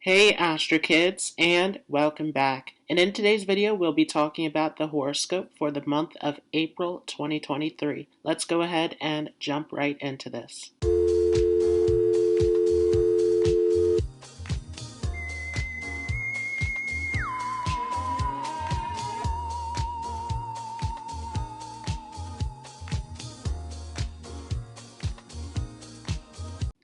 Hey Astro Kids, and welcome back. And in today's video, we'll be talking about the horoscope for the month of April 2023. Let's go ahead and jump right into this.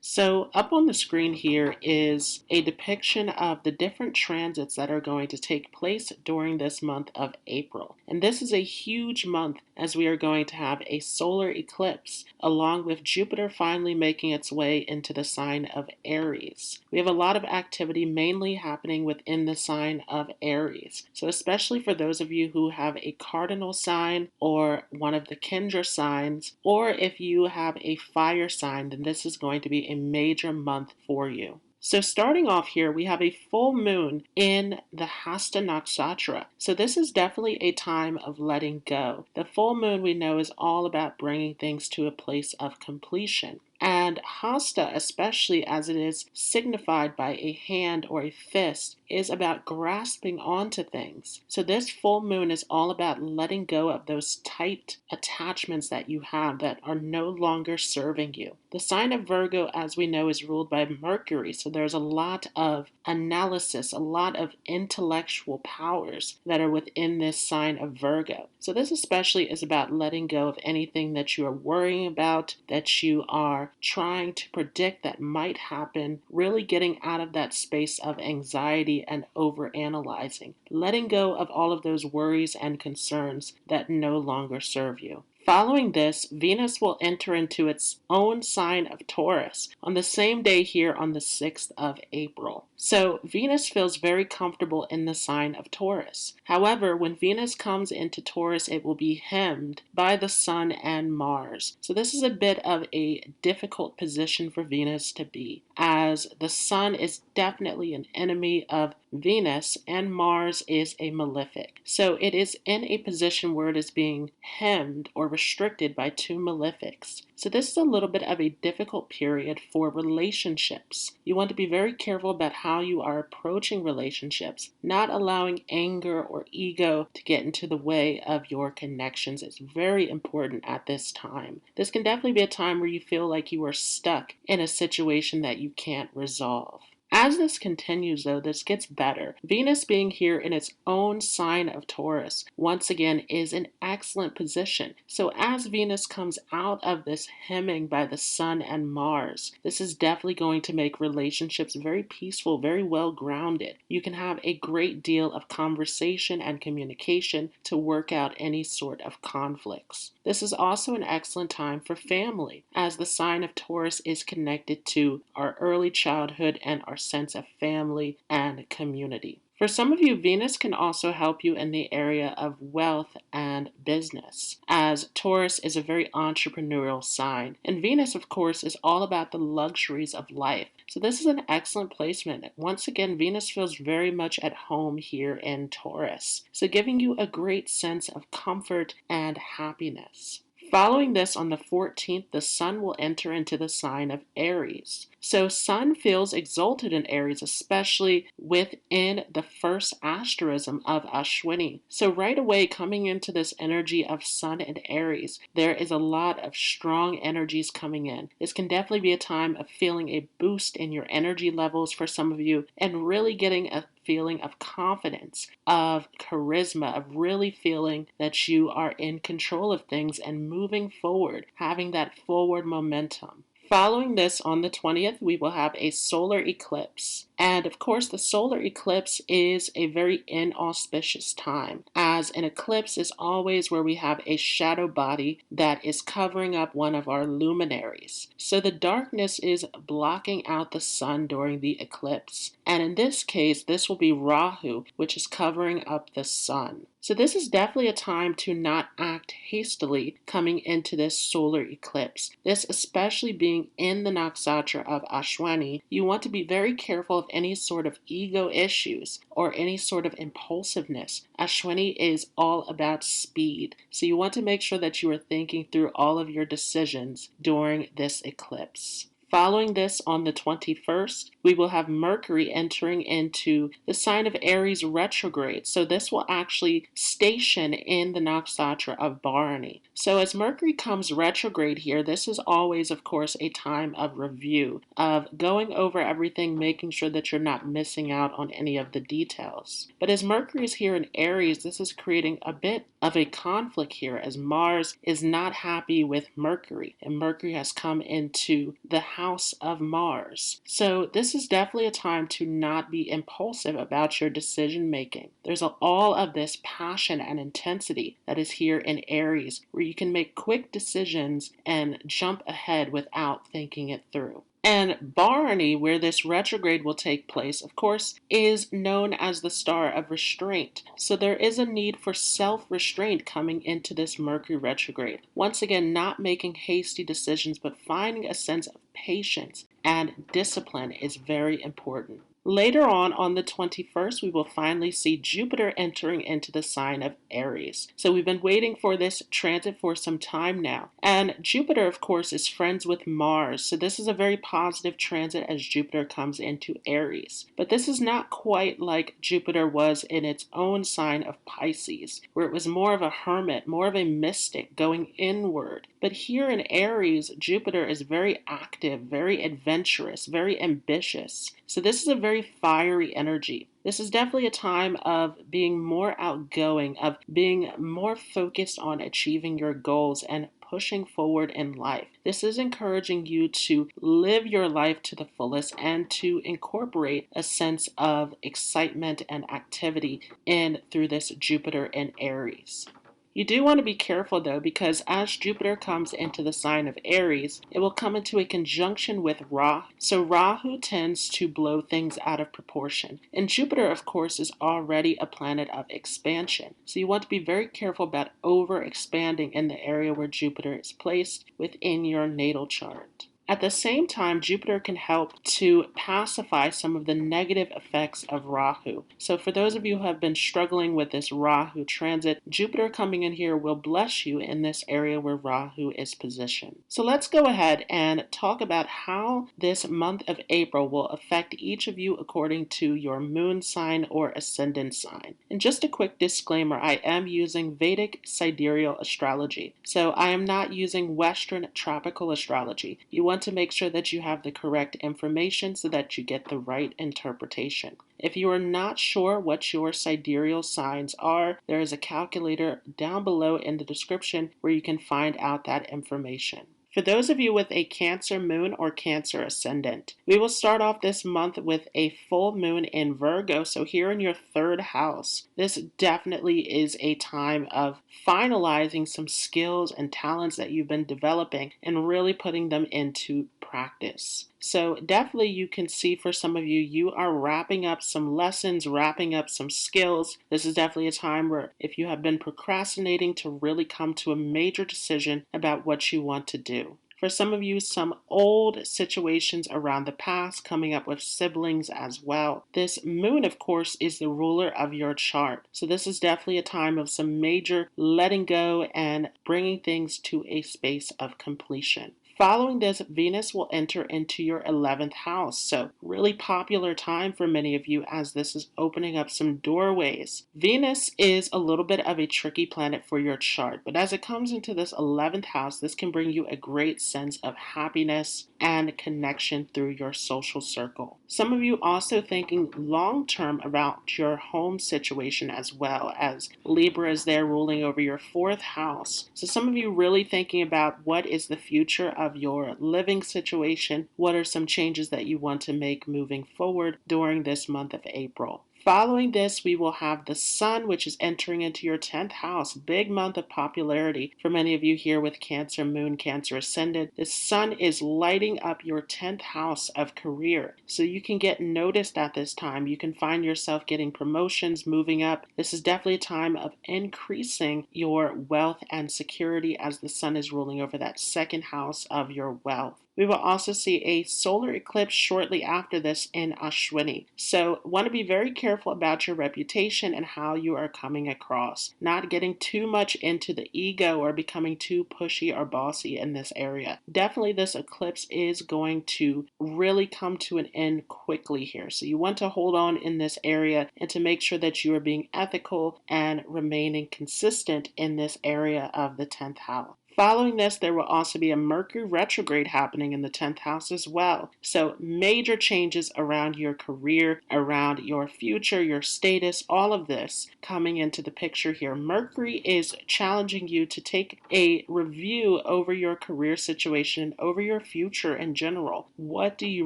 So up on the screen here is a depiction of the different transits that are going to take place during this month of April. And this is a huge month as we are going to have a solar eclipse along with Jupiter finally making its way into the sign of Aries. We have a lot of activity mainly happening within the sign of Aries. So especially for those of you who have a cardinal sign or one of the Kendra signs, or if you have a fire sign, then this is going to be a major month for you. So starting off here, we have a full moon in the Hasta Nakshatra. So this is definitely a time of letting go. The full moon we know is all about bringing things to a place of completion. And Hasta, especially as it is signified by a hand or a fist, is about grasping onto things. So this full moon is all about letting go of those tight attachments that you have that are no longer serving you. The sign of Virgo, as we know, is ruled by Mercury. So there's a lot of analysis, a lot of intellectual powers that are within this sign of Virgo. So this especially is about letting go of anything that you are worrying about, that you are trying to predict that might happen, really getting out of that space of anxiety and overanalyzing, letting go of all of those worries and concerns that no longer serve you. Following this, Venus will enter into its own sign of Taurus on the same day here on the 6th of April. So Venus feels very comfortable in the sign of Taurus. However, when Venus comes into Taurus, it will be hemmed by the Sun and Mars. So this is a bit of a difficult position for Venus to be, as the Sun is definitely an enemy of Venus and Mars is a malefic. So it is in a position where it is being hemmed or restricted by two malefics. So this is a little bit of a difficult period for relationships. You want to be very careful about how you are approaching relationships, not allowing anger or ego to get into the way of your connections. It's very important at this time. This can definitely be a time where you feel like you are stuck in a situation that you can't resolve. As this continues, though, this gets better. Venus being here in its own sign of Taurus, once again, is an excellent position. So as Venus comes out of this hemming by the Sun and Mars, this is definitely going to make relationships very peaceful, very well grounded. You can have a great deal of conversation and communication to work out any sort of conflicts. This is also an excellent time for family, as the sign of Taurus is connected to our early childhood and our sense of family and community. For some of you, Venus can also help you in the area of wealth and business, as Taurus is a very entrepreneurial sign. And Venus, of course, is all about the luxuries of life. So this is an excellent placement. Once again, Venus feels very much at home here in Taurus, so giving you a great sense of comfort and happiness. Following this, on the 14th, the Sun will enter into the sign of Aries. So Sun feels exalted in Aries, especially within the first asterism of Ashwini. So right away, coming into this energy of Sun and Aries, there is a lot of strong energies coming in. This can definitely be a time of feeling a boost in your energy levels for some of you, and really getting a feeling of confidence, of charisma, of really feeling that you are in control of things and moving forward, having that forward momentum. Following this, on the 20th, we will have a solar eclipse. And of course, the solar eclipse is a very inauspicious time, as an eclipse is always where we have a shadow body that is covering up one of our luminaries. So the darkness is blocking out the sun during the eclipse. And in this case, this will be Rahu, which is covering up the sun. So this is definitely a time to not act hastily coming into this solar eclipse. This especially being in the nakshatra of Ashwini, you want to be very careful of any sort of ego issues or any sort of impulsiveness. Ashwini is all about speed. So you want to make sure that you are thinking through all of your decisions during this eclipse. Following this, on the 21st, we will have Mercury entering into the sign of Aries retrograde. So this will actually station in the nakshatra of Bharani. So as Mercury comes retrograde here, this is always, of course, a time of review, of going over everything, making sure that you're not missing out on any of the details. But as Mercury is here in Aries, this is creating a bit of a conflict here, as Mars is not happy with Mercury, and Mercury has come into the house of Mars. So this is definitely a time to not be impulsive about your decision making. There's all of this passion and intensity that is here in Aries, where you can make quick decisions and jump ahead without thinking it through. And Bharani, where this retrograde will take place, of course, is known as the star of restraint. So there is a need for self-restraint coming into this Mercury retrograde. Once again, not making hasty decisions, but finding a sense of patience and discipline is very important. Later on the 21st, we will finally see Jupiter entering into the sign of Aries. So we've been waiting for this transit for some time now. And Jupiter, of course, is friends with Mars. So this is a very positive transit as Jupiter comes into Aries. But this is not quite like Jupiter was in its own sign of Pisces, where it was more of a hermit, more of a mystic going inward. But here in Aries, Jupiter is very active, very adventurous, very ambitious. So this is a very fiery energy. This is definitely a time of being more outgoing, of being more focused on achieving your goals and pushing forward in life. This is encouraging you to live your life to the fullest and to incorporate a sense of excitement and activity in through this Jupiter in Aries. You do want to be careful though, because as Jupiter comes into the sign of Aries, it will come into a conjunction with Rahu. So Rahu tends to blow things out of proportion. And Jupiter, of course, is already a planet of expansion. So you want to be very careful about over expanding in the area where Jupiter is placed within your natal chart. At the same time, Jupiter can help to pacify some of the negative effects of Rahu. So for those of you who have been struggling with this Rahu transit, Jupiter coming in here will bless you in this area where Rahu is positioned. So let's go ahead and talk about how this month of April will affect each of you according to your moon sign or ascendant sign. And just a quick disclaimer, I am using Vedic Sidereal astrology. So I am not using Western tropical astrology. You want to make sure that you have the correct information so that you get the right interpretation. If you are not sure what your sidereal signs are, there is a calculator down below in the description where you can find out that information. For those of you with a Cancer moon or Cancer ascendant, we will start off this month with a full moon in Virgo. So here in your third house, this definitely is a time of finalizing some skills and talents that you've been developing and really putting them into practice. So definitely you can see for some of you, you are wrapping up some lessons, wrapping up some skills. This is definitely a time where if you have been procrastinating to really come to a major decision about what you want to do. For some of you, some old situations around the past, coming up with siblings as well. This moon, of course, is the ruler of your chart. So this is definitely a time of some major letting go and bringing things to a space of completion. Following this, Venus will enter into your 11th house. So really popular time for many of you as this is opening up some doorways. Venus is a little bit of a tricky planet for your chart, but as it comes into this 11th house, this can bring you a great sense of happiness and connection through your social circle. Some of you also thinking long-term about your home situation as well, as Libra is there ruling over your 4th house. So some of you really thinking about what is the future of your living situation, what are some changes that you want to make moving forward during this month of April. Following this, we will have the Sun, which is entering into your 10th house. Big month of popularity for many of you here with Cancer moon, Cancer ascendant. The Sun is lighting up your 10th house of career. So you can get noticed at this time. You can find yourself getting promotions, moving up. This is definitely a time of increasing your wealth and security as the Sun is ruling over that 2nd house of your wealth. We will also see a solar eclipse shortly after this in Ashwini. So want to be very careful about your reputation and how you are coming across. Not getting too much into the ego or becoming too pushy or bossy in this area. Definitely this eclipse is going to really come to an end quickly here. So you want to hold on in this area and to make sure that you are being ethical and remaining consistent in this area of the 10th house. Following this, there will also be a Mercury retrograde happening in the 10th house as well. So major changes around your career, around your future, your status, all of this coming into the picture here. Mercury is challenging you to take a review over your career situation, over your future in general. What do you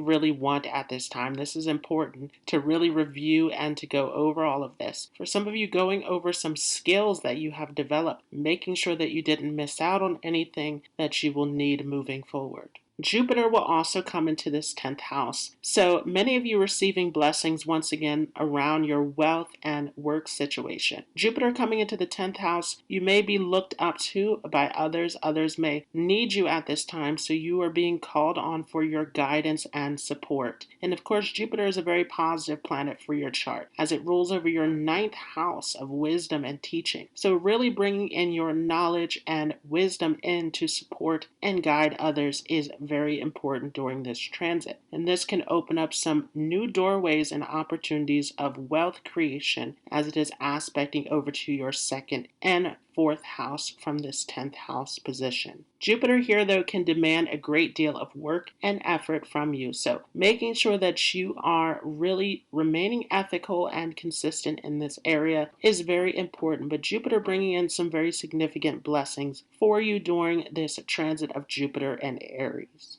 really want at this time? This is important to really review and to go over all of this. For some of you, going over some skills that you have developed, making sure that you didn't miss out on anything that you will need moving forward. Jupiter will also come into this 10th house. So many of you receiving blessings once again around your wealth and work situation. Jupiter coming into the 10th house, you may be looked up to by others. Others may need you at this time, so you are being called on for your guidance and support. And of course, Jupiter is a very positive planet for your chart as it rules over your 9th house of wisdom and teaching. So really bringing in your knowledge and wisdom in to support and guide others is very important during this transit. And this can open up some new doorways and opportunities of wealth creation as it is aspecting over to your 2nd and 4th house from this 10th house position. Jupiter here, though, can demand a great deal of work and effort from you. So making sure that you are really remaining ethical and consistent in this area is very important. But Jupiter bringing in some very significant blessings for you during this transit of Jupiter and Aries.